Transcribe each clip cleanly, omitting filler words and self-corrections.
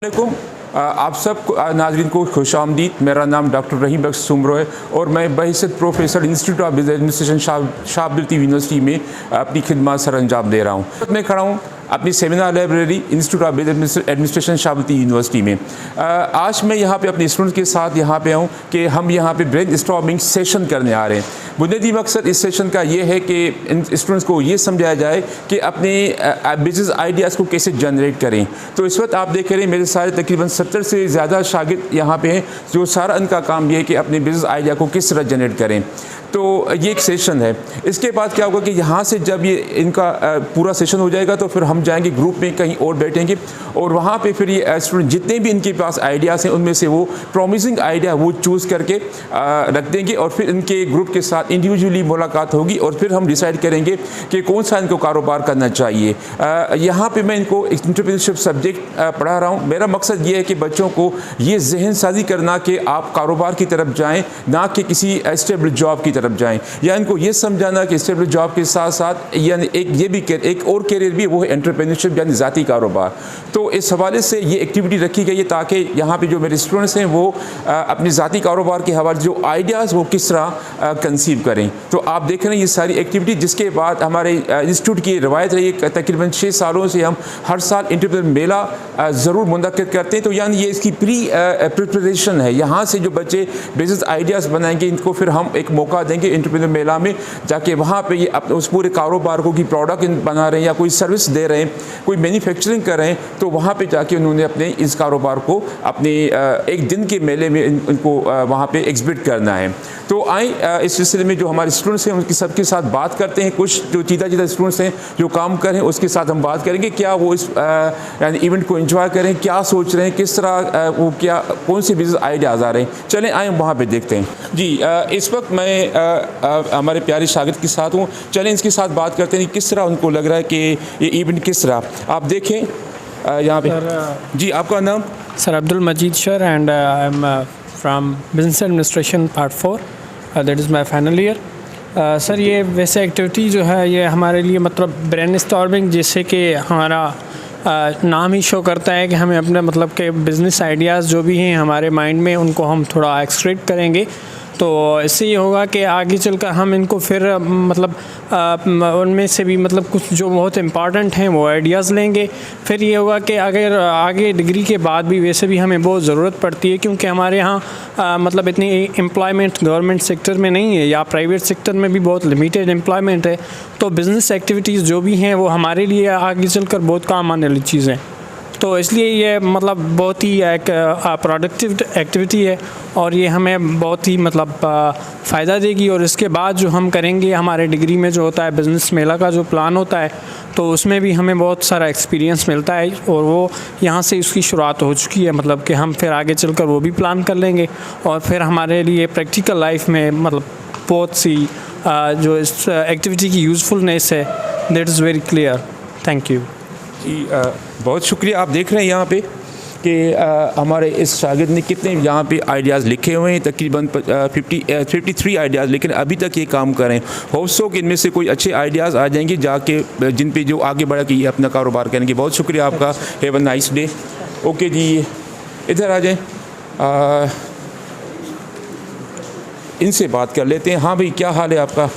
वालेकुम। आप सब नाज़रीन को खुश आमदीद। मेरा नाम डॉक्टर रहीम बख्श सुमरो है और मैं बहैसियत professor institute of business administration Shahbuddin university में अपनी खिदमत सर अंजाम दे रहा हूँ। मैं खड़ा हूँ अपनी seminar library institute of business administration Shahbuddin university में। आज मैं यहाँ पे अपने स्टूडेंट्स के साथ यहाँ पे आऊँ कि हम यहाँ पे ब्रेन स्टॉर्मिंग सेशन करने आ रहे हैं। बुनियादी मकसद इस सेशन का ये है कि इन स्टूडेंट्स को ये समझाया जाए कि अपने बिज़नेस आइडियाज़ को कैसे जनरेट करें। तो इस वक्त आप देख रहे हैं मेरे सारे तकरीबन 70 से ज़्यादा शागिर्द यहाँ पे हैं, जो सारा इनका काम ये है कि अपने बिज़नेस आइडिया को किस तरह जनरेट करें। तो ये एक सेशन है। इसके बाद क्या होगा कि यहाँ से जब ये इनका पूरा सेशन हो जाएगा तो फिर हम जाएंगे ग्रुप में कहीं और बैठेंगे और वहाँ पे फिर ये स्टूडेंट जितने भी इनके पास आइडियाज़ हैं उनमें से वो प्रॉमिसिंग आइडिया वो चूज़ करके रख देंगे और फिर इनके ग्रुप के साथ इंडिविजुअली मुलाकात होगी और फिर हम डिसाइड करेंगे कि कौन सा इनको कारोबार करना चाहिए। यहाँ पर मैं इनको एंटरप्रेन्योरशिप सब्जेक्ट पढ़ा रहा हूँ। मेरा मकसद ये है कि बच्चों को ये जहन साजी करना कि आप कारोबार की तरफ जाएँ, ना कि किसी स्टेबल जॉब की तरफ जाएं, या इनको ये समझाना कि स्टेबल जॉब के साथ साथ यानी एक और कैरियर भी वो है एंटरप्रेन्योरशिप यानी ज़ाती कारोबार। तो इस हवाले से ये एक्टिविटी रखी गई है ताकि यहाँ पे जो मेरे स्टूडेंट्स हैं वो अपने ज़ाती कारोबार के हवाले जो आइडियाज़ वो किस तरह कंसीव करें। तो आप देख रहे हैं ये सारी एक्टिविटी, जिसके बाद हमारे इंस्टीट्यूट की रवायत रही है तकरीबन 6 सालों से हम हर साल एंटरप्रेन्योर मेला ज़रूर मुनक़िद करते हैं। तो यानी ये इसकी प्रिपरेशन है। यहाँ से जो बच्चे बिज़नेस आइडियाज़ बनाएंगे इनको फिर हम एक मौका देंगे एंटरप्रेन्योर मेला में जाके वहाँ पे ये अपने उस पूरे कारोबार को की प्रोडक्ट बना रहे हैं या कोई सर्विस दे रहे हैं, कोई मैन्युफैक्चरिंग कर रहे हैं, तो वहाँ पे जाके उन्होंने अपने इस कारोबार को अपने एक दिन के मेले में इनको वहाँ पे एग्जिबिट करना है। तो आए इस सिलसिले में जो हमारे स्टूडेंट्स हैं उनके सबके साथ बात करते हैं। कुछ जो चीज़ा स्टूडेंट्स हैं जो काम कर रहे हैं उसके साथ हम बात करेंगे, क्या वो इस यानी इवेंट को एंजॉय करें, क्या सोच रहे हैं, किस तरह वो क्या कौन से बिजनेस आइडियाज़ आ रहे हैं। चलें आए वहाँ पे देखते हैं। जी इस वक्त मैं हमारे प्यारे शागिर्द के साथ हूँ। चलें इसके साथ बात करते हैं किस तरह उनको लग रहा है कि ये इवेंट किस तरह। आप देखें यहाँ पे। जी आपका नाम? Sir Abdul Majid sir and I am from business administration part 4, that is my final year. Sir ये वैसे एक्टिविटी जो है ये हमारे लिए मतलब ब्रेन स्टॉर्मिंग, जैसे कि हमारा नाम ही शो करता है कि हमें अपने मतलब के बिज़नेस आइडियाज़ जो भी हैं हमारे माइंड में उनको हम थोड़ा एक्सक्रीट करेंगे। तो इससे ये होगा कि आगे चलकर हम इनको फिर मतलब उनमें से भी मतलब कुछ जो बहुत इम्पॉर्टेंट हैं वो आइडियाज़ लेंगे। फिर ये होगा कि अगर आगे डिग्री के बाद भी वैसे भी हमें बहुत ज़रूरत पड़ती है, क्योंकि हमारे यहाँ मतलब इतनी एम्प्लॉयमेंट गवर्नमेंट सेक्टर में नहीं है या प्राइवेट सेक्टर में भी बहुत लिमिटेड एम्प्लॉयमेंट है। तो बिज़नेस एक्टिविटीज़ जो भी हैं वो हमारे लिए आगे चलकर बहुत काम आने वाली चीज़ें। तो इसलिए ये मतलब बहुत ही एक प्रोडक्टिव एक्टिविटी है और ये हमें बहुत ही मतलब फ़ायदा देगी। और इसके बाद जो हम करेंगे हमारे डिग्री में जो होता है बिज़नेस मेला का जो प्लान होता है, तो उसमें भी हमें बहुत सारा एक्सपीरियंस मिलता है और वो यहाँ से उसकी शुरुआत हो चुकी है। मतलब कि हम फिर आगे चलकर वो भी प्लान कर लेंगे और फिर हमारे लिए प्रैक्टिकल लाइफ में मतलब बहुत सी जो इस एक्टिविटी की यूज़फुलनेस है that is very clear. Thank you जी बहुत शुक्रिया। आप देख रहे हैं यहाँ पे कि हमारे इस शागिर्द ने कितने यहाँ पे आइडियाज़ लिखे हुए हैं, तकरीबन 53 आइडियाज़, लेकिन अभी तक ये काम कर रहे हैं। होप सो कि इनमें से कोई अच्छे आइडियाज़ आ जाएंगे जाके जिन पे जो आगे बढ़ा के ये अपना कारोबार करेंगे। बहुत शुक्रिया आपका। Have a nice day. Okay जी इधर आ जाएँ, इनसे बात कर लेते हैं। हाँ भाई क्या हाल है आपका?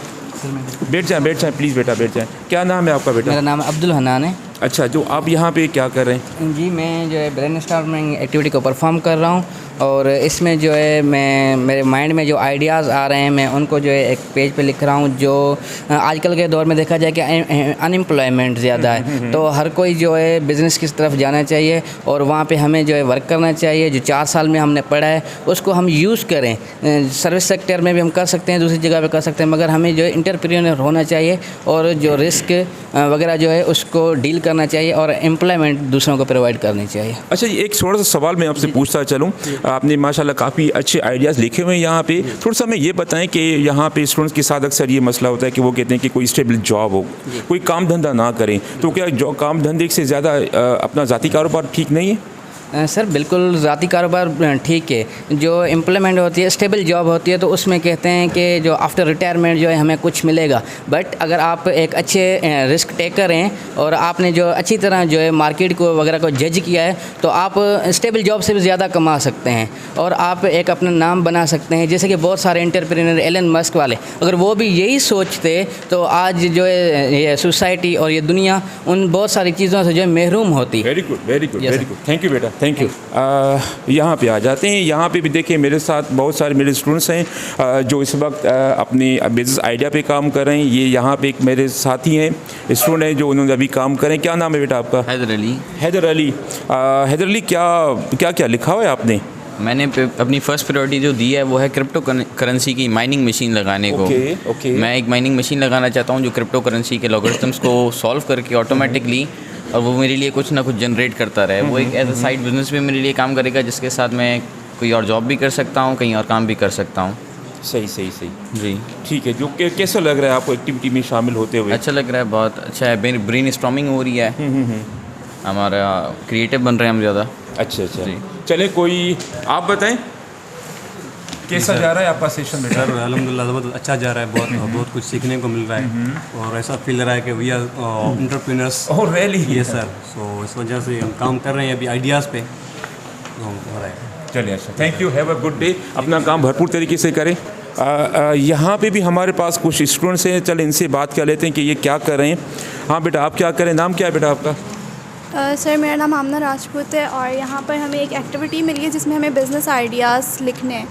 बैठ जाएँ प्लीज़ बेटा बैठ जाएँ। क्या नाम है आपका बेटा? मेरा नाम अब्दुल हनान है। अच्छा, जो आप यहाँ पे क्या कर रहे हैं? जी मैं जो है ब्रेन स्टॉर्मिंग एक्टिविटी को परफॉर्म कर रहा हूँ और इसमें जो है मैं मेरे माइंड में जो आइडियाज़ आ रहे हैं मैं उनको जो है एक पेज पे लिख रहा हूँ। जो आजकल के दौर में देखा जाए कि अनएम्प्लॉयमेंट ज़्यादा है, तो हर कोई जो है बिज़नेस की तरफ जाना चाहिए और वहाँ पे हमें जो है वर्क करना चाहिए। जो 4 साल में हमने पढ़ा है उसको हम यूज़ करें। सर्विस सेक्टर में भी हम कर सकते हैं, दूसरी जगह पर कर सकते हैं, मगर हमें जो है एंटरप्रेन्योर होना चाहिए और जो रिस्क वगैरह जो है उसको डील करना चाहिए और एम्प्लॉयमेंट दूसरों को प्रोवाइड करनी चाहिए। अच्छा, एक थोड़ा सा सवाल मैं आपसे पूछता चलूँ। आपने माशाल्लाह काफ़ी अच्छे आइडियाज़ लिखे हुए हैं यहाँ पे। थोड़ा सा हमें ये बताएं कि यहाँ पे स्टूडेंट्स के साथ अक्सर ये मसला होता है कि वो कहते हैं कि कोई स्टेबल जॉब हो, कोई काम धंधा ना करें। तो क्या काम धंधे से ज़्यादा अपना ज़ाती कारोबार ठीक नहीं है? सर बिल्कुल ज़ाती कारोबार ठीक है। जो एम्प्लॉयमेंट होती है, स्टेबल जॉब होती है, तो उसमें कहते हैं कि जो आफ्टर रिटायरमेंट जो है हमें कुछ मिलेगा। बट अगर आप एक अच्छे रिस्क टेकर हैं और आपने जो अच्छी तरह जो है मार्केट को वगैरह को जज किया है, तो आप स्टेबल जॉब से भी ज़्यादा कमा सकते हैं और आप एक अपना नाम बना सकते हैं। जैसे कि बहुत सारे एंटरप्रेन्योर, एलन मस्क वाले, अगर वो भी यही सोचते तो आज जो है ये सोसाइटी और ये दुनिया उन बहुत सारी चीज़ों से जो है महरूम होती। Very good, very good, Yes, very sir. Good. Thank you बेटा, थैंक यू। यहाँ पे आ जाते हैं। यहाँ पे भी देखिए मेरे साथ बहुत सारे मेरे स्टूडेंट्स हैं जो इस वक्त अपने बिजनेस आइडिया पे काम कर रहे हैं। ये यहाँ पे एक मेरे साथी हैं, स्टूडेंट हैं जो उन्होंने अभी काम करें। क्या नाम है बेटा आपका? हैदर अली। हैदर अली। हैदर अली, क्या क्या लिखा हुआ है आपने? मैंने अपनी फ़र्स्ट प्रायोरिटी जो दी है वो है क्रिप्टो करेंसी की माइनिंग मशीन लगाने को। ओके। मैं एक माइनिंग मशीन लगाना चाहता हूँ जो क्रिप्टो करेंसी के लॉगरिथम्स को सॉल्व करके ऑटोमेटिकली और वो मेरे लिए कुछ ना कुछ जनरेट करता रहे। वो एक एज अ साइड बिजनेस भी मेरे लिए काम करेगा, जिसके साथ मैं कोई और जॉब भी कर सकता हूँ, कहीं और काम भी कर सकता हूँ। सही सही सही, जी ठीक है। जो कैसा लग रहा है आपको एक्टिविटी में शामिल होते हुए? अच्छा लग रहा है, बहुत अच्छा है। ब्रेन स्टॉर्मिंग हो रही है, हमारा क्रिएटिव बन रहे हैं हम ज़्यादा। अच्छा अच्छा, जी। चले कोई आप बताएं कैसा जा रहा है आपका सेशन बेटा? सर अल्हम्दुलिल्लाह बहुत अच्छा जा रहा है। बहुत कुछ सीखने को मिल रहा है और ऐसा फील रहा है कि we are entrepreneurs. Oh really? ये सर, सो इस वजह से हम काम कर रहे हैं अभी आइडियाज़ पे, तो हो रहा है। चलिए, अच्छा, thank you, have a good day. अपना काम भरपूर तरीके से करें। यहाँ पे भी हमारे पास कुछ स्टूडेंट्स हैं, चल इनसे बात कर लेते हैं कि ये क्या कर रहे हैं। हाँ बेटा, आप क्या करें? नाम क्या है बेटा आपका? सर मेरा नाम आमना राजपूत है और यहाँ पर हमें एक एक्टिविटी मिली है जिसमें हमें बिज़नेस आइडियाज़ लिखने हैं।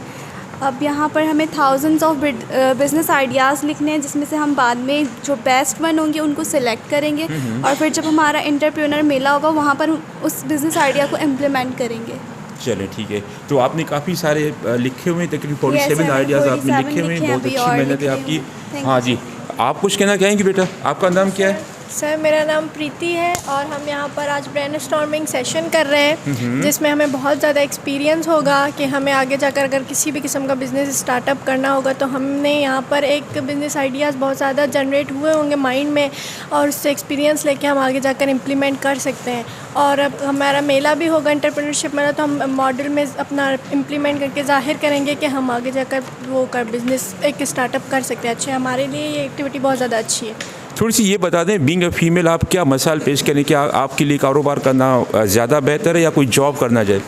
अब यहाँ पर हमें थाउजेंड्स ऑफ बिज़नेस आइडियाज़ लिखने हैं, जिसमें से हम बाद में जो बेस्ट वन होंगे उनको सिलेक्ट करेंगे और फिर जब हमारा एंटरप्रेन्योर मेला होगा वहाँ पर उस बिज़नेस आइडिया को इम्प्लीमेंट करेंगे। चलिए ठीक है। तो आपने काफ़ी सारे लिखे हुए हैं, तकरीबन 47 sir, आइडियाज़ आपने 47 लिखे हुए हैं। लिखे हैं, बहुत अभी अच्छी और मेहनत है लिख आपकी। रही हूँ। हाँ जी, आप कुछ कहना चाहेंगे बेटा? आपका नाम क्या है? सर मेरा नाम प्रीति है और हम यहाँ पर आज ब्रेनस्टॉर्मिंग सेशन कर रहे हैं, जिसमें हमें बहुत ज़्यादा एक्सपीरियंस होगा कि हमें आगे जाकर अगर किसी भी किस्म का बिज़नेस स्टार्टअप करना होगा तो हमने यहाँ पर एक बिज़नेस आइडियाज़ बहुत ज़्यादा जनरेट हुए होंगे माइंड में और उससे एक्सपीरियंस लेके हम आगे जाकर इम्प्लीमेंट कर सकते हैं। और अब हमारा मेला भी होगा, एंटरप्रेन्योरशिप मेला, तो हम मॉडल में अपना इम्प्लीमेंट करके ज़ाहिर करेंगे कि हम आगे जाकर वो बिज़नेस एक स्टार्टअप कर सकते हैं। अच्छे, हमारे लिए ये एक्टिविटी बहुत ज़्यादा अच्छी है। थोड़ी सी ये बता दें, बीइंग अ फीमेल आप क्या मसाइल पेश करें? क्या आपके लिए कारोबार करना ज़्यादा बेहतर है या कोई जॉब करना चाहिए?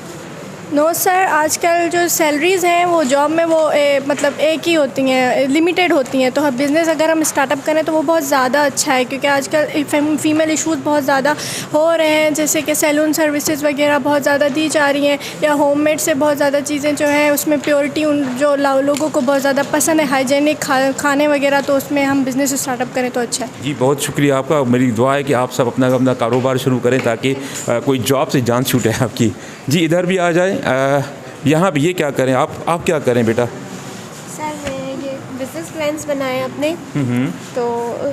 नो सर, आजकल जो सैलरीज़ हैं वो जॉब में वो मतलब एक ही होती हैं, लिमिटेड होती हैं। तो हम बिज़नेस अगर हम स्टार्टअप करें तो वो बहुत ज़्यादा अच्छा है, क्योंकि आजकल फीमेल इशूज़ बहुत ज़्यादा हो रहे हैं, जैसे कि सैलून सर्विसेज वगैरह बहुत ज़्यादा दी जा रही हैं, या होममेड से बहुत ज़्यादा चीज़ें जो हैं उसमें प्योरिटी उन जो लोगों को बहुत ज़्यादा पसंद है, हाइजेनिक खाने वगैरह, तो उसमें हम बिज़नेस स्टार्टअप करें तो अच्छा है। जी बहुत शुक्रिया आपका। मेरी दुआ है कि आप सब अपना कारोबार शुरू करें ताकि कोई जॉब से जान छूटे आपकी। जी इधर भी आ जाए। यहाँ भी ये क्या करें? आप क्या करें बेटा? सर मैं ये बिजनेस प्लान्स बनाए अपने, तो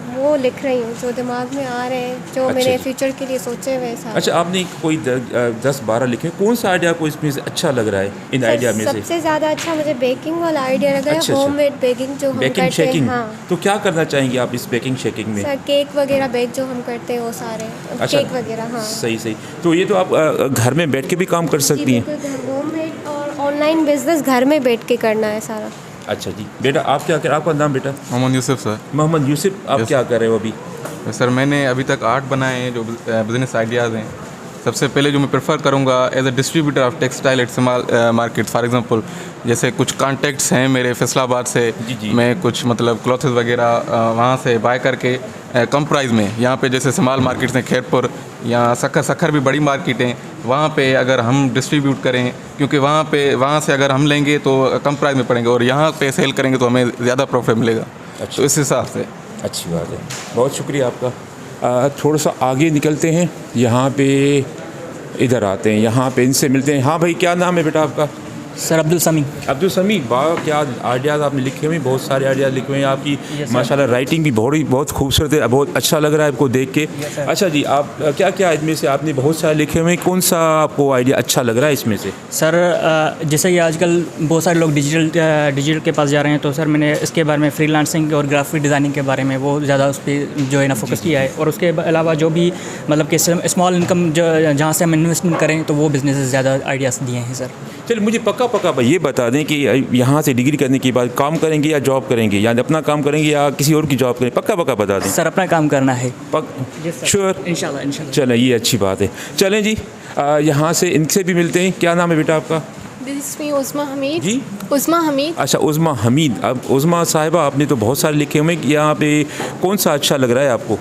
वो लिख रही हूँ जो दिमाग में आ रहे हैं, जो अच्छा मैंने जी। फ्यूचर के लिए सोचे हुए सारे। अच्छा, आपने कोई 10-12 लिखे, कौन सा आइडिया आपको इसमें से अच्छा लग रहा है इन सर, आइडिया में से? सबसे ज़्यादा अच्छा मुझे बेकिंग वाला आइडिया लगा है, अच्छा। होममेड बेकिंग जो हम बेकिंग करते हैं। शेकिंग, हाँ तो क्या करना चाहेंगे आप इस बेकिंग शेकिंग में? सर, केक वगैरह बेक जो हम करते हैं वो सारे अच्छा, केक वगैरह। हाँ सही सही। तो ये तो आप घर में बैठ के भी काम कर सकती हैं। होममेड और ऑनलाइन बिजनेस घर में बैठ के करना है सारा। अच्छा जी बेटा, आप क्या कर, आपका नाम बेटा? मोहम्मद यूसुफ सर। मोहम्मद यूसुफ, आप Yes. क्या कर रहे हो अभी? सर मैंने अभी तक 8 बनाए हैं जो बिज़नेस आइडियाज़ हैं। सबसे पहले जो मैं प्रेफर करूंगा as a distributor of textile at small market, for example जैसे कुछ कॉन्टैक्ट्स हैं मेरे फैसलाबाद से, जी। मैं कुछ मतलब क्लॉथेस वगैरह वहाँ से बाय करके कम प्राइस में, यहाँ पे जैसे स्मॉल मार्केट्स हैं खैरपुर या सखर भी बड़ी मार्केट हैं, वहाँ पे अगर हम डिस्ट्रीब्यूट करें, क्योंकि वहाँ से अगर हम लेंगे तो कम प्राइस में पड़ेंगे और यहाँ पे सेल करेंगे तो हमें ज़्यादा प्रॉफिट मिलेगा। अच्छा। तो इस हिसाब से अच्छी बात है, बहुत शुक्रिया आपका। थोड़ा सा आगे निकलते हैं, यहाँ पे इधर आते हैं, यहाँ पे इनसे मिलते हैं। हाँ भाई, क्या नाम है बेटा आपका? सर अब्दुल समी। अब्दुल समी, वाह क्या आइडियाज़ आपने लिखे हुए हैं, बहुत सारे आइडियाज़ लिखे हुए हैं आपकी। माशाल्लाह राइटिंग भी बहुत खूबसूरत है, बहुत अच्छा लग रहा है आपको देख के। अच्छा जी, आप क्या क्या इनमें से आपने बहुत सारे लिखे हुए हैं, कौन सा आपको आइडिया अच्छा लग रहा है इसमें से? सर जैसे कि आजकल बहुत सारे लोग डिजिटल के पास जा रहे हैं, तो सर मैंने इसके बारे में फ्रीलांसिंग और ग्राफिक डिज़ाइनिंग के बारे में वो ज़्यादा उस पर जो है ना फोकस किया है। और उसके अलावा जो भी मतलब कि स्मॉल इनकम जो जहाँ से हम इन्वेस्टमेंट करें तो वो बिज़नेस ज़्यादा आइडियाज़ दिए हैं सर। चलिए मुझे पक्का ये बता दें कि यहाँ से डिग्री करने के बाद काम करेंगे या जॉब करेंगे, या अपना काम करेंगे या किसी और की जॉब करेंगे, पक्का बता दें। सर अपना काम करना है। श्योर? इंशाल्लाह। चलें, ये अच्छी बात है। चलें जी, यहाँ से इनसे भी मिलते हैं। क्या नाम है बेटा आपका? उस्मा हमीद जी, उस्मा हमीद। अच्छा उस्मा हमीद। अब उस्मा साहिबा, आपने तो बहुत सारे लिखे हुए हैं, यहाँ पे कौन सा अच्छा लग रहा है आपको?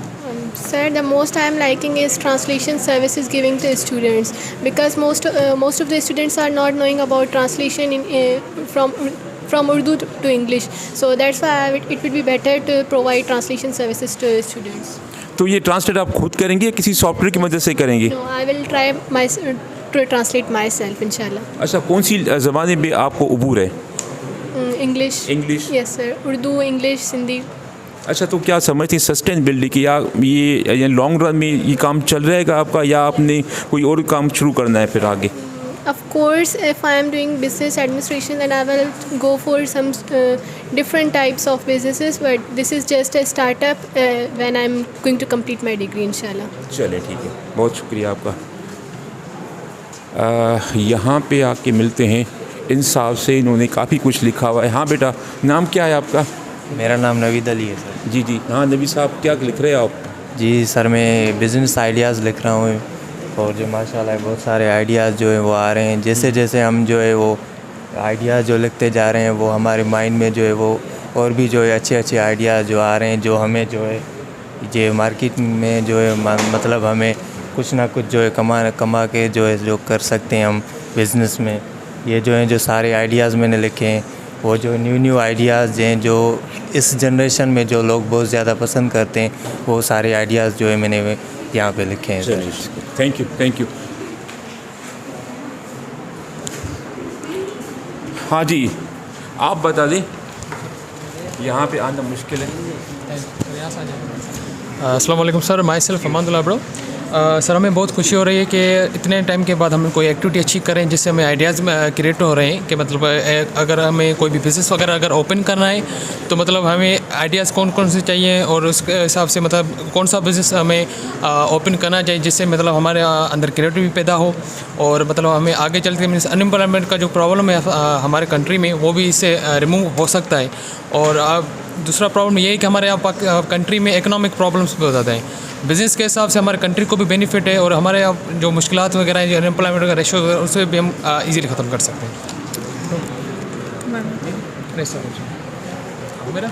Sir, the most I am liking is translation services giving to students, because most of the students are not knowing about translation from Urdu to English. So that's why it would be better to provide translation services to students. तो ये translate आप खुद करेंगे या किसी software की मदद से करेंगे? No, I will try to translate myself, inshallah. अच्छा, कौन सी ज़बानें में आपको उबूर है? English. Yes sir. Urdu, English, Hindi. अच्छा, तो क्या समझते हैं सस्टेनेबिलिटी की, या ये लॉन्ग रन में ये काम चल रहेगा आपका, या आपने कोई और काम शुरू करना है फिर आगे? Of course, if I am doing business administration, then I will go for some different types of businesses. But this is just a startup when I'm going to complete my degree, inshallah. चले ठीक है, बहुत शुक्रिया आपका। यहाँ पे आके मिलते हैं इन साहब से, इन्होंने काफ़ी कुछ लिखा हुआ है। हाँ बेटा, नाम क्या है आपका? मेरा नाम नवीद अली है सर। जी जी, हाँ नबी साहब, क्या लिख रहे हैं आप? जी सर, मैं बिज़नेस आइडियाज़ लिख रहा हूँ, और जो माशाल्लाह बहुत सारे आइडियाज़ जो है वो आ रहे हैं। जैसे जैसे हम जो है वो आइडियाज़ जो लिखते जा रहे हैं, वो हमारे माइंड में जो है वो और भी जो है अच्छे आइडियाज़ जो आ रहे हैं, जो हमें जो है ये मार्केट में जो है मतलब हमें कुछ ना कुछ जो है कमा के जो है जो कर सकते हैं हम बिज़नेस में। ये जो है जो सारे आइडियाज़ मैंने लिखे हैं, वो जो न्यू आइडियाज़ हैं जो इस जनरेशन में जो लोग बहुत ज़्यादा पसंद करते हैं, वो सारे आइडियाज़ जो है मैंने यहाँ पे लिखे हैं। Thank you. हाँ जी, आप बता दें, यहाँ पे आना मुश्किल है। अस्सलाम वालेकुम sir, my self Amanullah bro. Sir हमें बहुत खुशी हो रही है कि इतने टाइम के बाद हम कोई एक्टिविटी अच्छी करें जिससे हमें आइडियाज़ क्रिएट हो रहे हैं कि मतलब अगर हमें कोई भी बिज़नेस वगैरह अगर ओपन करना है तो मतलब हमें आइडियाज़ कौन से चाहिए, और उसके हिसाब से मतलब कौन सा बिज़नेस हमें ओपन करना चाहिए जिससे मतलब हमारे अंदर क्रिएटिविटी पैदा हो, और मतलब हमें आगे चलते मीन्स अनएम्प्लॉयमेंट का जो प्रॉब्लम है हमारे कंट्री में वो भी इससे रिमूव हो सकता है। और दूसरा प्रॉब्लम ये है कि हमारे यहाँ कंट्री में इकोनॉमिक प्रॉब्लम्स बहुत ज़्यादा हैं। बिज़नेस के हिसाब से हमारे कंट्री को भी बेनिफिट है, और हमारे यहाँ जो मुश्किलात वगैरह हैं, जो अनएम्प्लॉयमेंट का रेशो है, उसे भी हम इजीली ख़त्म कर सकते हैं। मेरा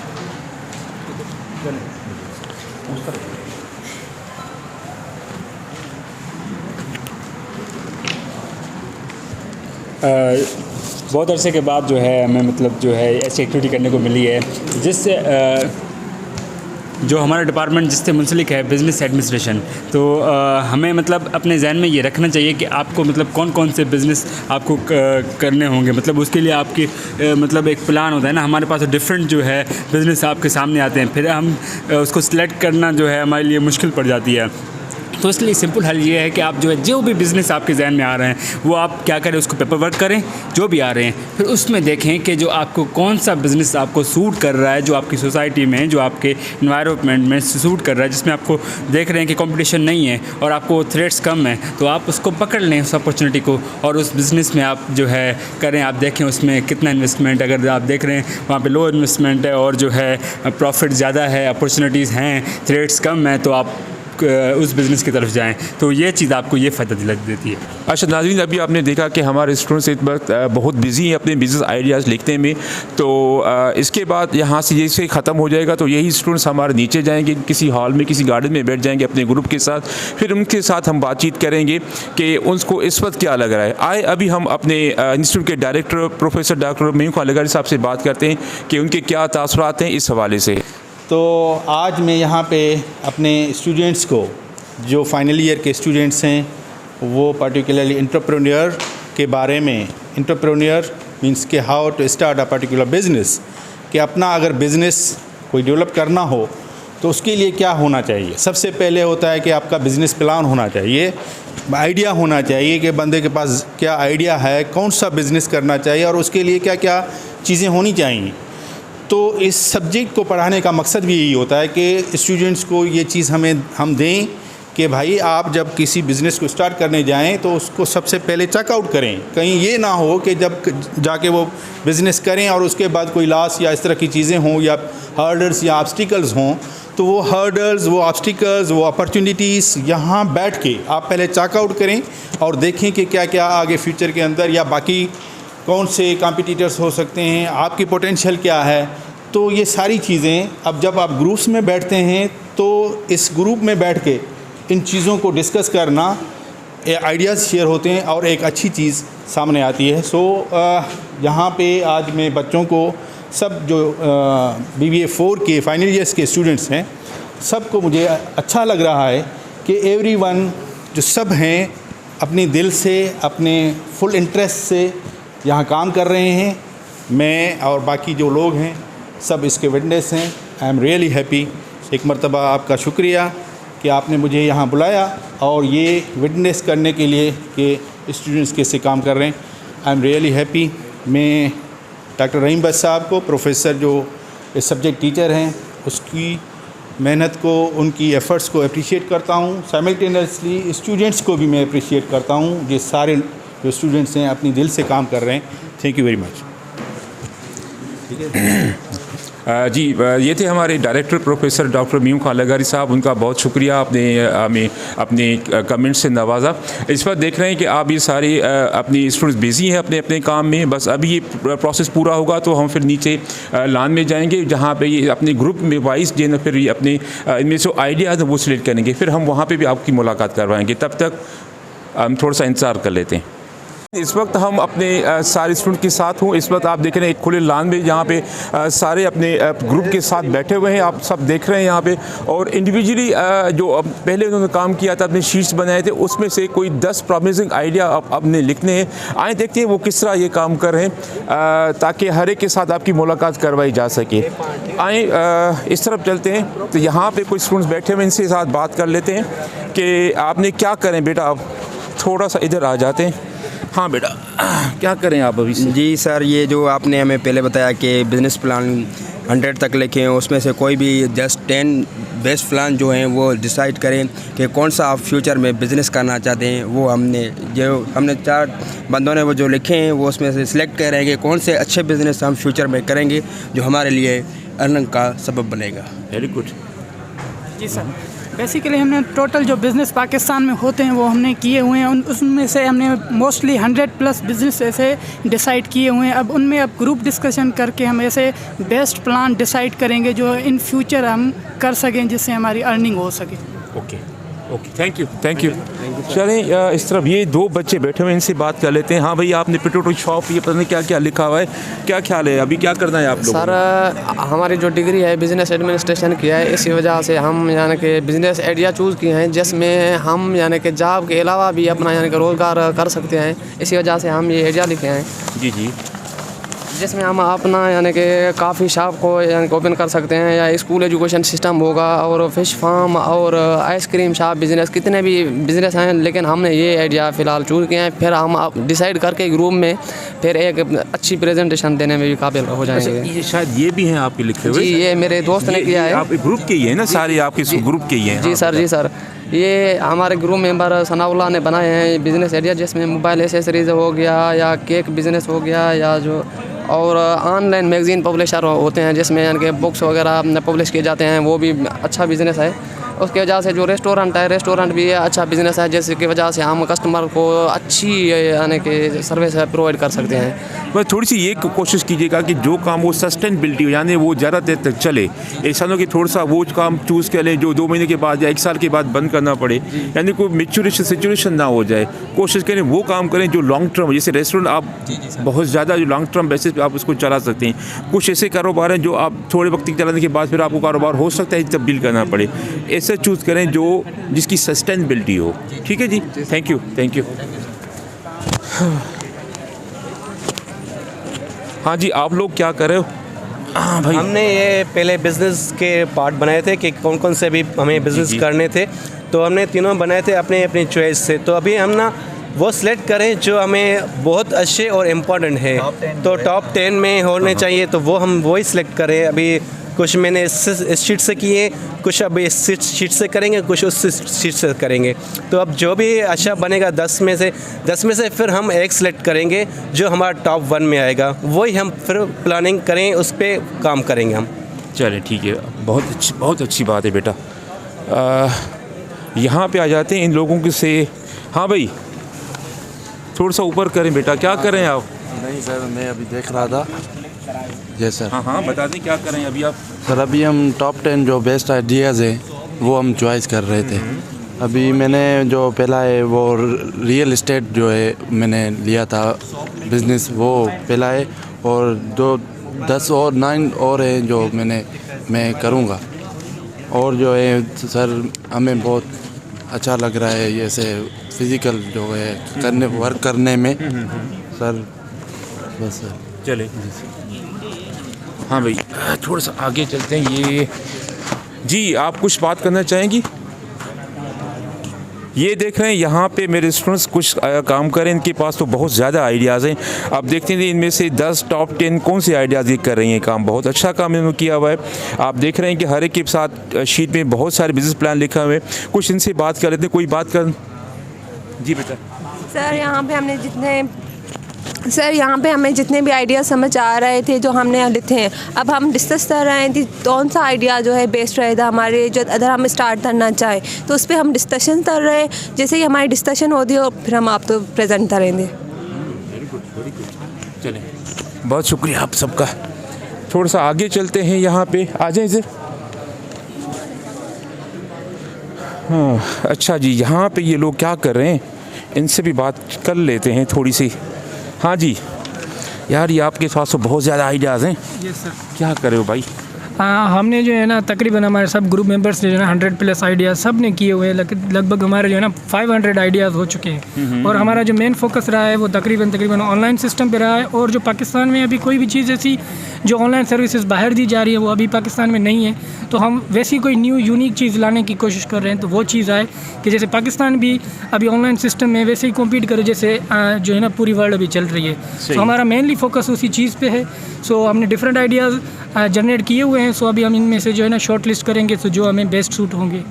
बहुत अरसे के बाद जो है हमें मतलब जो है ऐसी एक्टिविटी करने को मिली है जिससे जो हमारा डिपार्टमेंट जिससे मुंसलिक है बिज़नेस एडमिनिस्ट्रेशन, तो हमें मतलब अपने जहन में ये रखना चाहिए कि आपको मतलब कौन से बिज़नेस आपको करने होंगे। मतलब उसके लिए आपकी मतलब एक प्लान होता है ना, हमारे पास डिफरेंट जो है बिज़नेस आपके सामने आते हैं, फिर हम उसको सिलेक्ट करना जो है हमारे लिए मुश्किल पड़ जाती है। तो इसलिए सिंपल हल ये है कि आप जो भी बिज़नेस आपके जहन में आ रहे हैं वो आप क्या करें, उसको पेपर वर्क करें जो भी आ रहे हैं, फिर उसमें देखें कि जो आपको कौन सा बिज़नेस आपको सूट कर रहा है, जो आपकी सोसाइटी में, जो आपके इन्वायरमेंट में सूट कर रहा है, जिसमें आपको देख रहे हैं कि कंपटीशन नहीं है और आपको थ्रेट्स कम है, तो आप उसको पकड़ लें उस अपॉर्चुनिटी को और उस बिज़नेस में आप जो है करें। आप देखें उसमें कितना इन्वेस्टमेंट, अगर आप देख रहे हैं वहाँ पर लो इन्वेस्टमेंट है और जो है प्रॉफिट ज़्यादा है, अपॉर्चुनिटीज़ हैं, थ्रेट्स कम है, तो आप उस बिज़नेस की तरफ जाएं, तो ये चीज़ आपको ये फ़ायदा दिला देती है। अच्छा नाज़रीन, अभी आपने देखा कि हमारे स्टूडेंट्स इस वक्त बहुत बिजी हैं अपने बिज़नेस आइडियाज़ लिखने में, तो इसके बाद यहाँ से जैसे ख़त्म हो जाएगा तो यही स्टूडेंट्स हमारे नीचे जाएंगे, किसी हॉल में, किसी गार्डन में बैठ जाएंगे अपने ग्रुप के साथ, फिर उनके साथ हम बातचीत करेंगे कि उनको इस वक्त क्या लग रहा है। आए अभी हम अपने इंस्टीट्यूट के डायरेक्टर प्रोफेसर डॉक्टर मयूख अलगरी साहब से बात करते हैं कि उनके क्या तासुरात हैं इस हवाले से। तो आज मैं यहाँ पे अपने स्टूडेंट्स को, जो फाइनल ईयर के स्टूडेंट्स हैं, वो पर्टिकुलरली एंटरप्रेन्योर के बारे में, एंटरप्रेन्योर मीन्स के how to start a particular business, कि अपना अगर बिज़नेस कोई डेवलप करना हो तो उसके लिए क्या होना चाहिए। सबसे पहले होता है कि आपका बिज़नेस प्लान होना चाहिए, आइडिया होना चाहिए कि बंदे के पास क्या आइडिया है, कौन सा बिज़नेस करना चाहिए और उसके लिए क्या क्या चीज़ें होनी चाहिए। तो इस सब्जेक्ट को पढ़ाने का मकसद भी यही होता है कि स्टूडेंट्स को ये चीज़ हम दें कि भाई आप जब किसी बिज़नेस को स्टार्ट करने जाएं तो उसको सबसे पहले चेकआउट करें। कहीं ये ना हो कि जब जाके वो बिज़नेस करें और उसके बाद कोई लॉस या इस तरह की चीज़ें हों या हर्डल्स या ऑब्स्टिकल्स हों, तो वो हर्डल्स, वो ऑब्स्टिकल्स, वो अपॉर्चुनिटीज़ यहाँ बैठ के आप पहले चेकआउट करें और देखें कि क्या क्या आगे फ्यूचर के अंदर या बाकी कौन से कॉम्पिटिटर्स हो सकते हैं, आपकी पोटेंशियल क्या है। तो ये सारी चीज़ें अब जब आप ग्रुप्स में बैठते हैं तो इस ग्रुप में बैठ के इन चीज़ों को डिस्कस करना, आइडियाज़ शेयर होते हैं और एक अच्छी चीज़ सामने आती है। सो यहाँ पे आज मैं बच्चों को सब जो BBA 4 के फाइनल ईयर्स के स्टूडेंट्स हैं, सबको मुझे अच्छा लग रहा है कि एवरीवन जो सब हैं अपनी दिल से, अपने फुल इंटरेस्ट से यहाँ काम कर रहे हैं। मैं और बाकी जो लोग हैं सब इसके विटनेस हैं। I am really happy. एक मरतबा आपका शुक्रिया कि आपने मुझे यहाँ बुलाया और ये विटनेस करने के लिए कि स्टूडेंट्स कैसे काम कर रहे हैं। I am really happy. मैं डॉक्टर रहीम बख्श साहब को, प्रोफेसर जो इस सब्जेक्ट टीचर हैं, उसकी मेहनत को, उनकी एफ़र्ट्स को अप्रिशिएट करता हूँ। साइमल्टेनियसली स्टूडेंट्स को भी मैं अप्रिशिएट करता हूँ। ये सारे जो स्टूडेंट्स हैं अपनी दिल से काम कर रहे हैं। Thank you very much. ठीक है जी, ये थे हमारे director professor doctor Meem Khan लगारी साहब। उनका बहुत शुक्रिया, आपने हमें अपने कमेंट से नवाजा। इस वक्त देख रहे हैं कि आप ये सारे अपनी स्टूडेंट्स बिज़ी हैं अपने अपने काम में। बस अभी ये प्रोसेस पूरा होगा तो हम फिर नीचे लान में जाएंगे जहाँ पे ये अपने ग्रुप में वाइज जो है फिर ये अपने इनमें से आइडियाज़ वो सिलेक्ट करेंगे। फिर हम वहाँ पर भी आपकी मुलाकात करवाएँगे। तब तक हम थोड़ा सा इंतज़ार कर लेते हैं। इस वक्त हम अपने सारे स्टूडेंट के साथ हूँ। इस वक्त आप देख रहे हैं एक खुले लान में जहाँ पे सारे अपने ग्रुप के साथ बैठे हुए हैं। आप सब देख रहे हैं यहाँ पे। और इंडिविजुअली जो पहले उन्होंने काम किया था, अपने शीट्स बनाए थे, उसमें से कोई 10 प्रॉमिसिंग आइडिया अपने लिखने हैं। आए देखते हैं वो किस तरह ये काम कर रहे हैं ताकि हर एक के साथ आपकी मुलाकात करवाई जा सके। आए इस तरफ चलते हैं। तो यहाँ पर कुछ स्टूडेंट्स बैठे हुए, इनसे साथ बात कर लेते हैं कि आपने क्या करें बेटा। आप थोड़ा सा इधर आ जाते हैं। हाँ बेटा, क्या करें आप अभी से? जी सर, ये जो आपने हमें पहले बताया कि बिज़नेस प्लान 100 तक लिखें, उसमें से कोई भी जस्ट 10 बेस्ट प्लान जो हैं वो डिसाइड करें कि कौन सा आप फ्यूचर में बिज़नेस करना चाहते हैं। वो हमने 4 बंदों ने वो जो लिखे हैं वो उसमें से सिलेक्ट कर रहे हैं कि कौन से अच्छे बिज़नेस हम फ्यूचर में करेंगे जो हमारे लिए अर्निंग का सबब बनेगा। Very good. जी सर, बेसिकली हमने टोटल जो बिज़नेस पाकिस्तान में होते हैं वो हमने किए हुए हैं। उसमें से हमने मोस्टली 100+ बिज़नेस ऐसे डिसाइड किए हुए हैं। अब उनमें अब ग्रुप डिस्कशन करके हम ऐसे बेस्ट प्लान डिसाइड करेंगे जो इन फ्यूचर हम कर सकें, जिससे हमारी अर्निंग हो सके। Okay okay, thank you thank you. चलें इस तरफ ये 2 बच्चे बैठे हुए हैं, इनसे बात कर लेते हैं। हाँ भैया, आपने पोटैटो शॉप, ये पता नहीं क्या क्या लिखा हुआ है, क्या ख्याल है, अभी क्या करना है आप लोगों? सर हमारी जो डिग्री है बिज़नेस एडमिनिस्ट्रेशन की है, इसी वजह से हम यानी कि बिज़नेस आइडिया चूज़ किए हैं जिसमें हम यानी कि जॉब के अलावा भी अपना यानी कि रोज़गार कर सकते हैं। इसी वजह से हम ये आइडिया लिखे हैं। जी जी, जिसमें हम अपना यानी कि काफ़ी शॉप को यानी कि ओपन कर सकते हैं, या स्कूल एजुकेशन सिस्टम होगा, और फ़िश फार्म और आइसक्रीम शॉप बिज़नेस, कितने भी बिज़नेस हैं। लेकिन हमने ये आइडिया फ़िलहाल चूज़ किए हैं। फिर हम डिसाइड करके ग्रुप में फिर एक अच्छी प्रेजेंटेशन देने में भी काबिल हो जाएंगे। अच्छा, ये शायद ये भी हैं आपके लिखे हुए? जी, ये मेरे दोस्त ने किया है। आप ग्रुप के ही हैं ना सारे? आपके ग्रुप के ही हैं? जी सर, जी सर। ये हमारे ग्रुप मेंबर सनाउल्लाह ने बनाए हैं बिज़नेस आइडिया, जिसमें मोबाइल एसेसरीज़ हो गया, या केक बिज़नेस हो गया, या जो और ऑनलाइन मैगज़ीन पब्लिशर होते हैं जिसमें यानी कि बुक्स वगैरह पब्लिश किए जाते हैं, वो भी अच्छा बिज़नेस है। उसकी वजह से जो रेस्टोरेंट है, रेस्टोरेंट भी अच्छा बिज़नेस है, जिसकी वजह से हम कस्टमर को अच्छी यानी कि सर्विस प्रोवाइड कर सकते हैं। बस थोड़ी सी ये कोशिश कीजिएगा कि जो काम वो सस्टेनेबिलिटी हो, यानी वो ज़्यादा देर तक चले। ऐसा ना कि थोड़ा सा वो काम चूज़ कर लें जो 2 महीने के बाद या 1 साल के बाद बंद करना पड़े, यानी कोई मैच्योरेशन सिचुएशन ना हो जाए। कोशिश करें वो काम करें जो लॉन्ग टर्म, जैसे रेस्टोरेंट आप बहुत ज़्यादा जो लॉन्ग टर्म बेसिस पे आप उसको चला सकते हैं। कुछ ऐसे कारोबार हैं जो आप थोड़े वक्त तक चलाने के बाद फिर आपको कारोबार हो सकता है तब्दील करना पड़े। ऐसे चूज़ करें जो जिसकी सस्टेनेबिलिटी हो। ठीक है जी, थैंक यू थैंक यू। हाँ जी, आप लोग क्या कर रहे हो? हाँ भाई, हमने ये पहले बिज़नेस के पार्ट बनाए थे कि कौन कौन से भी हमें बिज़नेस करने थे, तो हमने तीनों बनाए थे अपने अपनी चॉइस से। तो अभी हम ना वो सिलेक्ट करें जो हमें बहुत अच्छे और इम्पोर्टेंट है, तो टॉप 10 में होने चाहिए, तो वो हम वही सिलेक्ट करें। अभी कुछ मैंने इस शीट से किए, कुछ अभी इस शीट से करेंगे, कुछ उस शीट से करेंगे। तो अब जो भी अच्छा बनेगा 10 में से फिर हम एक सिलेक्ट करेंगे जो हमारा टॉप 1 में आएगा, वही हम फिर प्लानिंग करें, उस पर काम करेंगे हम। चलें ठीक है, बहुत अच्छी बात है बेटा। यहाँ पे आ जाते हैं इन लोगों के से। हाँ भाई, थोड़ा सा ऊपर करें बेटा, क्या करें आप? नहीं सर, मैं अभी देख रहा था। Yes sir. हाँ, बता दें क्या करें अभी आप? सर अभी हम टॉप 10 जो बेस्ट आइडियाज़ है वो हम चॉइस कर रहे थे। अभी मैंने जो पहला है वो रियल इस्टेट जो है मैंने लिया था बिज़नेस, वो पहला है, और 10 और 9 और है जो मैं करूँगा। और जो है सर हमें बहुत अच्छा लग रहा है ऐसे फिज़िकल जो है वर्क करने में सर। बस सर। चले। हाँ भाई, थोड़ा सा आगे चलते हैं। ये जी, आप कुछ बात करना चाहेंगी? ये देख रहे हैं यहाँ पे मेरे स्टूडेंट्स कुछ काम करें, इनके पास तो बहुत ज़्यादा आइडियाज़ हैं। आप देखते हैं इनमें से 10 टॉप 10 कौन से आइडियाज़ ये कर रही हैं काम। बहुत अच्छा काम इन्होंने किया हुआ है। आप देख रहे हैं कि हर एक के साथ शीट में बहुत सारे बिजनेस प्लान लिखा हुआ है। कुछ इनसे बात कर लेते हैं। कोई बात कर? जी बेटा। सर यहाँ पे हमें जितने भी आइडिया समझ आ रहे थे जो हमने लिखे हैं, अब हम डिस्कस कर रहे हैं कि कौन सा आइडिया जो है बेस्ट रहेगा हमारे, जो अगर हम स्टार्ट करना चाहें तो उस पर हम डिस्कशन कर रहे हैं। जैसे ही हमारी डिस्कशन होती है फिर हम आपको प्रेजेंट करेंगे। Very good. चलें, बहुत शुक्रिया आप सबका। थोड़ा सा आगे चलते हैं। यहाँ पे आ जाए इसे। हाँ अच्छा जी, यहाँ पे ये लोग क्या कर रहे हैं, इनसे भी बात कर लेते हैं थोड़ी सी। हाँ जी यार, ये आपके पास तो बहुत ज़्यादा आइडियाज़ हैं। Yes sir. क्या करे हो भाई? हमने जो है ना तकरीबन हमारे सब ग्रुप मेंबर्स ने जो है ना 100+ आइडियाज़ सब ने किए हुए हैं। लगभग हमारे जो है ना 500 आइडियाज़ हो चुके हैं। और हमारा जो मेन फोकस रहा है वो तकरीबन ऑनलाइन सिस्टम पे रहा है। और जो पाकिस्तान में अभी कोई भी चीज़ ऐसी जो ऑनलाइन सर्विसेज बाहर दी जा रही है वो अभी पाकिस्तान में नहीं है, तो हम वैसी कोई न्यू यूनिक चीज़ लाने की कोशिश कर रहे हैं। तो वो चीज़ आए कि जैसे पाकिस्तान भी अभी ऑनलाइन सिस्टम में वैसे ही कॉम्पीट करे जैसे जो है ना पूरी वर्ल्ड अभी चल रही है। तो हमारा मेनली फोकस उसी चीज़ पे है। सो हमने डिफरेंट आइडियाज़ जनरेट किए हुए हैं। सो अभी हम इनमें से जो है ना शॉर्ट लिस्ट करेंगे तो जो हमें बेस्ट सूट होंगे।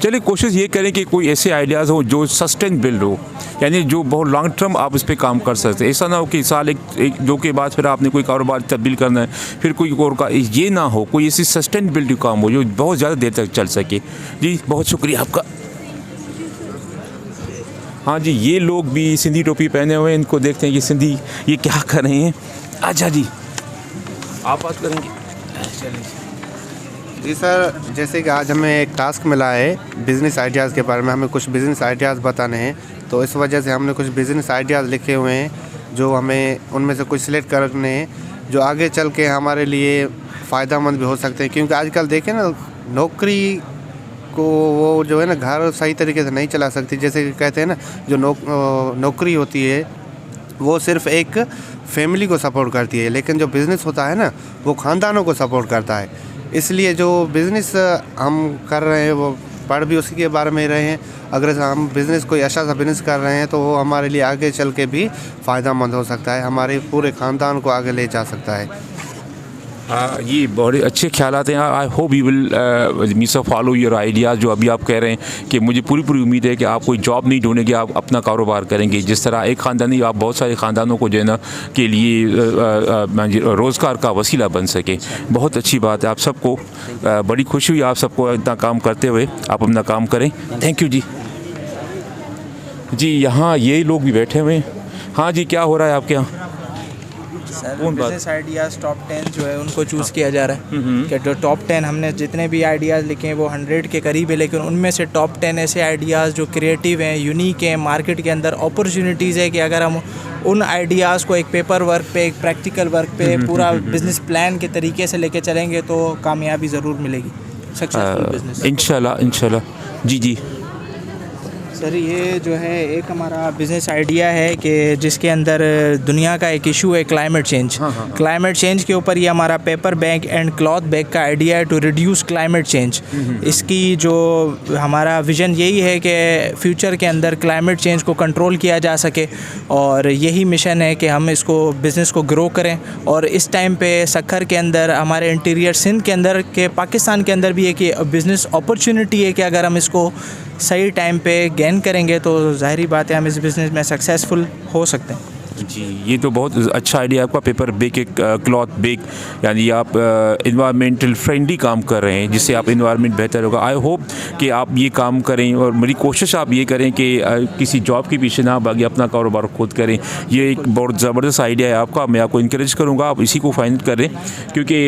चलिए कोशिश ये करें कि कोई ऐसे आइडियाज़ हो जो सस्टेनेबल हो, यानी जो बहुत लॉन्ग टर्म आप उस पर काम कर सकते हैं। ऐसा ना हो कि साल एक दो के बाद फिर आपने कोई कारोबार तब्दील करना है फिर कोई और का, ये ना हो। कोई ऐसी सस्टेनेबिलिटी काम हो जो बहुत ज़्यादा देर तक चल सके। जी बहुत शुक्रिया आपका। हाँ जी, ये लोग भी सिंधी टोपी पहने हुए हैं, इनको देखते हैं कि सिंधी ये क्या कर रहे हैं। अच्छा जी, आप बात करेंगे? जी सर, जैसे कि आज हमें एक टास्क मिला है बिज़नेस आइडियाज़ के बारे में, हमें कुछ बिज़नेस आइडियाज़ बताने हैं। तो इस वजह से हमने कुछ बिज़नेस आइडियाज़ लिखे हुए हैं जो हमें उनमें से कुछ सिलेक्ट करने हैं जो आगे चल के हमारे लिए फ़ायदेमंद भी हो सकते हैं। क्योंकि आजकल देखें ना, नौकरी को वो जो है ना घर सही तरीके से नहीं चला सकती। जैसे कि कहते हैं ना, जो नौकरी होती है वो सिर्फ़ एक फैमिली को सपोर्ट करती है, लेकिन जो बिज़नेस होता है ना वो ख़ानदानों को सपोर्ट करता है। इसलिए जो बिज़नेस हम कर रहे हैं वो पढ़ भी उसी के बारे में रहे हैं। अगर हम बिज़नेस कोई अच्छा सा बिज़नेस कर रहे हैं तो वो हमारे लिए आगे चल के भी फ़ायदेमंद हो सकता है, हमारे पूरे ख़ानदान को आगे ले जा सकता है। ये बड़े अच्छे ख्यालात हैं। I hope you will Misa follow your ideas. जो अभी आप कह रहे हैं कि मुझे पूरी उम्मीद है कि आप कोई जॉब नहीं ढूंढेंगे, आप अपना कारोबार करेंगे। जिस तरह एक ख़ानदानी आप बहुत सारे ख़ानदानों को जो है ना के लिए रोज़गार का वसीला बन सके। बहुत अच्छी बात है। आप सबको बड़ी खुशी हुई आप सबको इतना काम करते हुए। आप अपना काम करें। थैंक यू जी। जी यहाँ ये लोग भी बैठे हुए हैं। हाँ जी, क्या हो रहा है आपके यहाँ? सर बिजनेस आइडियाज़ टॉप 10 जो है उनको चूज़ किया जा रहा है कि जो टॉप 10 हमने जितने भी आइडियाज़ लिखे हैं वो 100 के करीब है, लेकिन उनमें से टॉप 10 ऐसे आइडियाज़ जो क्रिएटिव हैं, यूनिक हैं, मार्केट के अंदर अपॉर्चुनिटीज़ है कि अगर हम उन आइडियाज़ को एक पेपर वर्क पे, एक प्रैक्टिकल वर्क पे पूरा बिज़नेस प्लान के तरीके से लेके चलेंगे तो कामयाबी ज़रूर मिलेगी, सक्सेसफुल बिजनेस इंशाल्लाह। जी जी सर ये जो है एक हमारा बिज़नेस आइडिया है कि जिसके अंदर दुनिया का एक इशू है क्लाइमेट चेंज। क्लाइमेट चेंज के ऊपर ये हमारा paper bag and cloth bag का आइडिया है टू रिड्यूस क्लाइमेट चेंज। इसकी जो हमारा विज़न यही है कि फ्यूचर के अंदर क्लाइमेट चेंज को कंट्रोल किया जा सके, और यही मिशन है कि हम इसको बिज़नेस को ग्रो करें। और इस टाइम पे सक्खर के अंदर, हमारे इंटीरियर सिंध के अंदर, के पाकिस्तान के अंदर भी एक बिज़नेस अपॉर्चुनिटी है कि अगर हम इसको सही टाइम पे गेन करेंगे तो ज़ाहिरी बात है हम इस बिज़नेस में सक्सेसफुल हो सकते हैं। जी, ये तो बहुत अच्छा आइडिया आपका, पेपर बैग एक क्लॉथ बैग, यानी आप इन्वायरमेंटल फ्रेंडली काम कर रहे हैं जिससे आप इन्वायरमेंट बेहतर होगा। आई होप कि आप ये काम करें, और मेरी कोशिश आप ये करें कि किसी जॉब के पीछे ना भागे, अपना कारोबार खुद करें। ये एक बहुत ज़बरदस्त आइडिया है आपका, मैं आपको इंकरेज करूँगा आप इसी को फाइनल करें, क्योंकि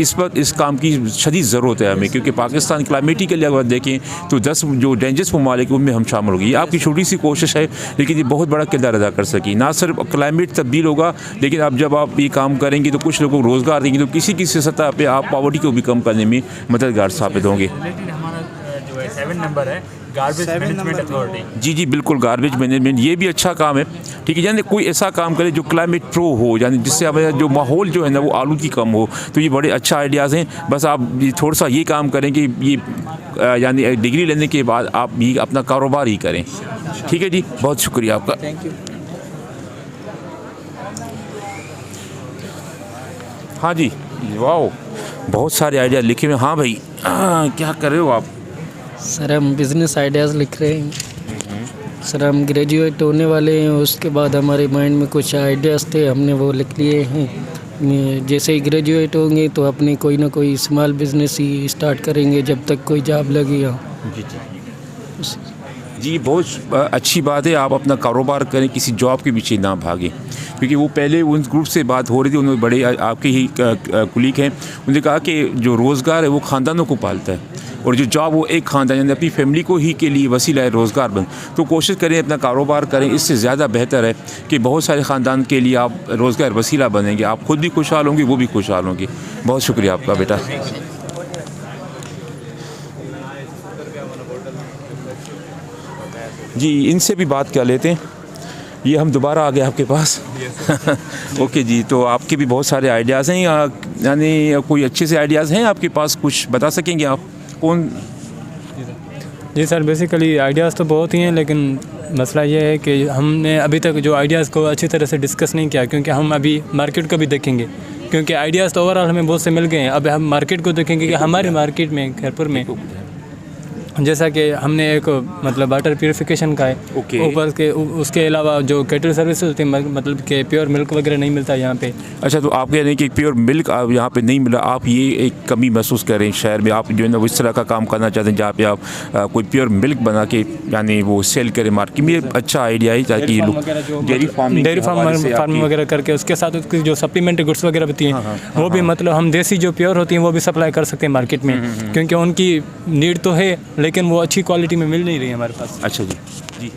इस वक्त इस काम की शदीद ज़रूरत है हमें, क्योंकि पाकिस्तान क्लाइमेटिकली अगर देखें तो 10 जो डेंजरस ममालिक उनमें हम शामिल होंगे। ये आपकी छोटी सी कोशिश है, लेकिन ये बहुत बड़ा किरदार अदा कर सकी। ना सिर्फ क्लाइमेट तब्दील होगा, लेकिन अब जब आप ये काम करेंगे तो कुछ लोगों को रोज़गार देंगे, तो किसी किसी सतह पे आप पॉवर्टी को भी कम करने में मददगार साबित होंगे। हमारा जो है 7 नंबर है गार्बेज मैनेजमेंट अथॉरिटी। जी बिल्कुल, गार्बेज मैनेजमेंट ये भी अच्छा काम है। ठीक है, यानी कोई ऐसा काम करे जो क्लाइमेट प्रो हो, यानी जिससे हमारा जो माहौल जो है ना वो आलूगी कम हो, तो ये बड़े अच्छा आइडियाज़ हैं। बस आप थोड़ा सा ये काम करें कि ये यानी डिग्री लेने के बाद आप ये अपना कारोबार ही करें। ठीक है जी, बहुत शुक्रिया आपका। Thank you. हाँ जी, वाओ, बहुत सारे आइडिया लिखे हुए। हाँ भाई, क्या कर रहे हो आप? सर हम बिज़नेस आइडियाज़ लिख रहे हैं। सर हम ग्रेजुएट होने वाले हैं, उसके बाद हमारे माइंड में कुछ आइडियाज़ थे, हमने वो लिख लिए हैं। जैसे ही ग्रेजुएट होंगे तो अपने कोई ना कोई स्मॉल बिज़नेस ही स्टार्ट करेंगे जब तक कोई जॉब लगी हो। जी बहुत अच्छी बात है, आप अपना कारोबार करें, किसी जॉब के पीछे ना भागें, क्योंकि वो पहले उन ग्रुप से बात हो रही थी, उन्होंने बड़े आपके ही कुलीग हैं, उन्होंने कहा कि जो रोज़गार है वो ख़ानदानों को पालता है, और जो जॉब वो एक ख़ानदान यानी अपनी फैमिली को ही के लिए वसीला है रोज़गार बन। तो कोशिश करें अपना कारोबार करें, इससे ज़्यादा बेहतर है कि बहुत सारे ख़ानदान के लिए आप रोज़गार वसीला बनेंगे, आप खुद भी खुशहाल होंगे, वो भी खुशहाल होंगे। बहुत शुक्रिया आपका बेटा। जी इनसे भी बात कर लेते हैं, ये हम दोबारा आ गए आपके पास। ओके जी, तो आपके भी बहुत सारे आइडियाज़ हैं, यानी कोई अच्छे से आइडियाज़ हैं आपके पास, कुछ बता सकेंगे आप? कौन? जी सर, बेसिकली आइडियाज़ तो बहुत ही हैं, लेकिन मसला ये है कि हमने अभी तक जो आइडियाज़ को अच्छी तरह से डिस्कस नहीं किया, क्योंकि हम अभी मार्केट को भी देखेंगे, क्योंकि आइडियाज़ तो ओवरऑल हमें बहुत से मिल गए हैं। अब हम मार्केट को देखेंगे कि हमारे मार्केट में खैरपुर में जैसा कि हमने एक मतलब वाटर प्यूरिफिकेशन का है, ऊपर के उसके अलावा जो कैटल सर्विस होती है, मतलब कि प्योर मिल्क वगैरह नहीं मिलता यहाँ पे। अच्छा, तो आप कह रहे हैं कि प्योर मिल्क यहाँ पे नहीं मिला, आप ये एक कमी महसूस कर रहे हैं शहर में, आप जो है ना वो इस तरह का काम करना चाहते हैं जहाँ पे आप कोई प्योर मिल्क बना के यानी वो सेल करें मार्केट में। अच्छा आइडिया है, ताकि डेयरी फार्मिंग वगैरह करके उसके साथ उसकी जो सप्लीमेंट्री गुड्स वगैरह होती हैं वो भी मतलब हम देसी जो प्योर होती हैं वो भी सप्लाई कर सकते हैं मार्केट में, क्योंकि उनकी नीड तो है लेकिन वो अच्छी क्वालिटी में मिल नहीं रही है हमारे पास। अच्छा जी जी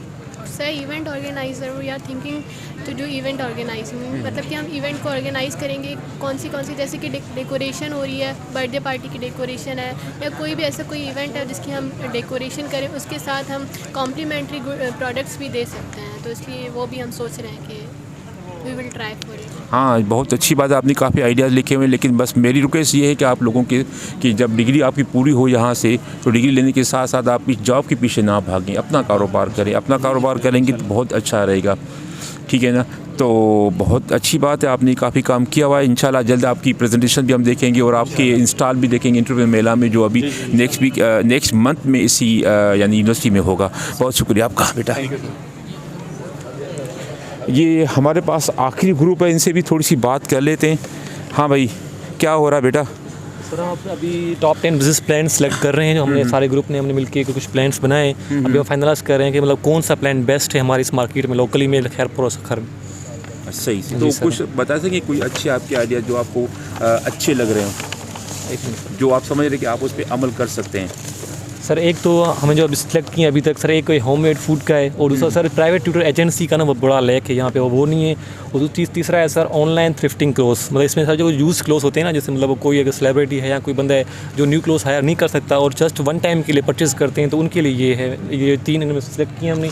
sir, event organizer we are thinking to do event organizing, मतलब कि हम इवेंट को ऑर्गेनाइज़ करेंगे। कौन सी जैसे कि डेकोरेशन हो रही है, बर्थडे पार्टी की डेकोरेशन है, या कोई भी ऐसा कोई इवेंट है जिसकी हम डेकोरेशन करें, उसके साथ हम कॉम्प्लीमेंट्री प्रोडक्ट्स भी दे सकते हैं, तो इसलिए वो भी हम सोच रहे हैं कि we will try for it. हाँ, बहुत अच्छी बात है, आपने काफ़ी आइडियाज़ लिखे हुए हैं, लेकिन बस मेरी रिक्वेस्ट ये है कि आप लोगों के कि जब डिग्री आपकी पूरी हो यहाँ से, तो डिग्री लेने के साथ साथ आप इस जॉब के पीछे ना भागें, अपना कारोबार करें। अपना कारोबार करेंगे तो बहुत अच्छा रहेगा, ठीक है ना? तो बहुत अच्छी बात है, आपने काफ़ी काम किया हुआ है। इंशाल्लाह जल्द आपकी प्रेजेंटेशन भी हम देखेंगे और आपके इंस्टॉल भी देखेंगे इंटरव्यू मेला में, जो अभी नेक्स्ट मंथ में इसी यानी यूनिवर्सिटी में होगा। बहुत शुक्रिया आपका बेटा। ये हमारे पास आखिरी ग्रुप है, इनसे भी थोड़ी सी बात कर लेते हैं। हाँ भाई, क्या हो रहा है बेटा? सर हम अभी टॉप 10 बिजनेस प्लान सेलेक्ट कर रहे हैं, जो हमने सारे ग्रुप ने हमने मिलकर कुछ प्लान्स बनाए। अभी हम फाइनलाइज कर रहे हैं कि मतलब कौन सा प्लान बेस्ट है हमारी इस मार्केट में, लोकली में, खैरपुर और सक्खर में। सही, तो कुछ बता सकेंगे कोई अच्छे आपके आइडिया जो आपको अच्छे लग रहे हो, जो आप समझ रहे कि आप उस पर अमल कर सकते हैं? सर एक तो हमें जो अभी सिलेक्ट किए अभी तक सर, एक होममेड फूड का है और दूसरा सर प्राइवेट ट्यूटर एजेंसी का ना वो बड़ा लैक है यहाँ पे, वो नहीं है। और तीसरा है सर ऑनलाइन थ्रिफ्टिंग क्लोथ्स, मतलब इसमें सर जो यूज़ क्लोथ्स होते हैं ना, जैसे मतलब कोई अगर सेलिब्रिटी है या कोई बंदा है जो न्यू क्लोथ्स हायर नहीं कर सकता और जस्ट वन टाइम के लिए परचेज़ करते हैं, तो उनके लिए ये है। ये 3 इनमें सेलेक्ट किए हमने।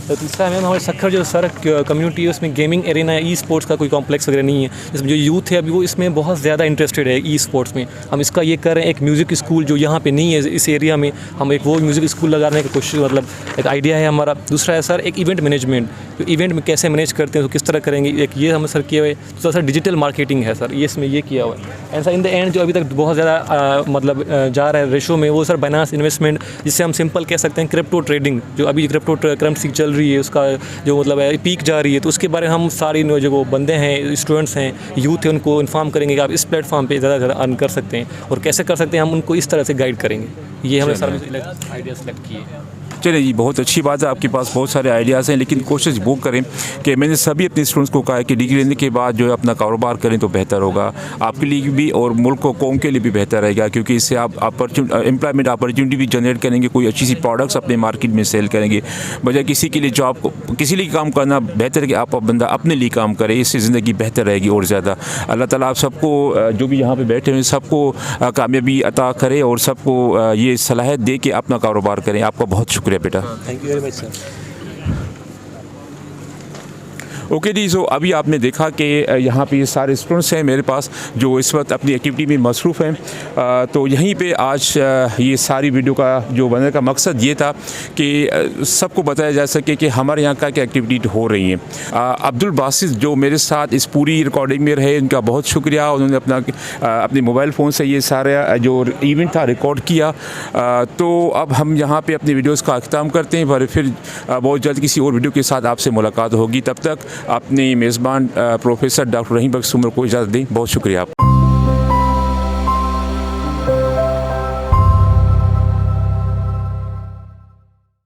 तो तीसरा मैम हमारे सखर जो सर कम्युनिटी है उसमें गेमिंग एरिना है, ई स्पोर्ट्स का कोई कॉम्प्लेक्स वगैरह नहीं है, जिसमें जो यूथ है अभी वो इसमें बहुत ज़्यादा इंटरेस्टेड है ई स्पोर्ट्स में। हम इसका ये कर रहे हैं, एक म्यूज़िक स्कूल जो यहाँ पे नहीं है इस एरिया में, हम एक वो म्यूज़िक स्कूल लगाने की कोशिश, मतलब एक आइडिया है हमारा। दूसरा है सर एक इवेंट मैनेजमेंट, जो इवेंट में कैसे मैनेज करते हैं तो किस तरह करेंगे, एक ये हमने सर किया हुआ है। दूसरा सर डिजिटल मार्केटिंग है सर, ये इसमें ये किया हुआ है। And sir in the end जो अभी तक बहुत ज़्यादा मतलब जा रहा है रेशो में, वो सर बाइनेंस इन्वेस्टमेंट, जिससे हम सिंपल कह सकते हैं क्रिप्टो ट्रेडिंग, जो अभी क्रिप्टो करेंसी चल रही है उसका जो मतलब है पीक जा रही है, तो उसके बारे में हम सारी जो बंदे हैं, स्टूडेंट्स हैं, यूथ है, उनको इन्फॉर्म करेंगे कि आप इस प्लेटफॉर्म पे ज़्यादा से ज़्यादा अर्न कर सकते हैं और कैसे कर सकते हैं, हम उनको इस तरह से गाइड करेंगे। ये हमने सर आइडिया सेलेक्ट किए हैं। चलिए जी, बहुत अच्छी बात है, आपके पास बहुत सारे आइडियाज़ हैं, लेकिन कोशिश वो करें कि मैंने सभी अपने स्टूडेंट्स को कहा है कि डिग्री लेने के बाद जो है अपना कारोबार करें तो बेहतर होगा आपके लिए भी और मुल्क को कौम के लिए भी बेहतर रहेगा, क्योंकि इससे आप एम्प्लॉयमेंट अपॉर्चुनिटी भी जनरेट करेंगे, कोई अच्छी सी प्रोडक्ट्स अपने मार्केट में सेल करेंगे, बजाय किसी के लिए जॉब को किसी लिए काम करना बेहतर है कि आप बंदा अपने लिए काम करे, इससे ज़िंदगी बेहतर रहेगी और ज़्यादा। अल्लाह ताला आप सबको जो भी यहाँ पर बैठे हुए सबको कामयाबी अता करे और सबको ये सलाहियत दे के अपना कारोबार करें। आपका बहुत शुक्रिया बेटा। Thank you very much sir. Okay जी, सो अभी आपने देखा कि यहाँ पे ये सारे स्टूडेंट्स हैं मेरे पास जो इस वक्त अपनी एक्टिविटी में मसरूफ़ हैं। तो यहीं पे आज ये सारी वीडियो का जो बनने का मकसद ये था कि सबको बताया जा सके कि हमारे यहाँ क्या क्या एक्टिविटी हो रही हैं। अब्दुल बासित जो मेरे साथ इस पूरी रिकॉर्डिंग में रहे, उनका बहुत शुक्रिया। उन्होंने अपने मोबाइल फ़ोन से ये सारा जो इवेंट था रिकॉर्ड किया। तो अब हम यहाँ पर अपनी वीडियोज़ का अख्ताम करते हैं, पर फिर बहुत जल्द किसी और वीडियो के साथ आपसे मुलाकात होगी। तब तक अपने मेज़बान प्रोफेसर डॉक्टर रहीम बख्श सुमरो को इजाज़त दें। बहुत शुक्रिया आप।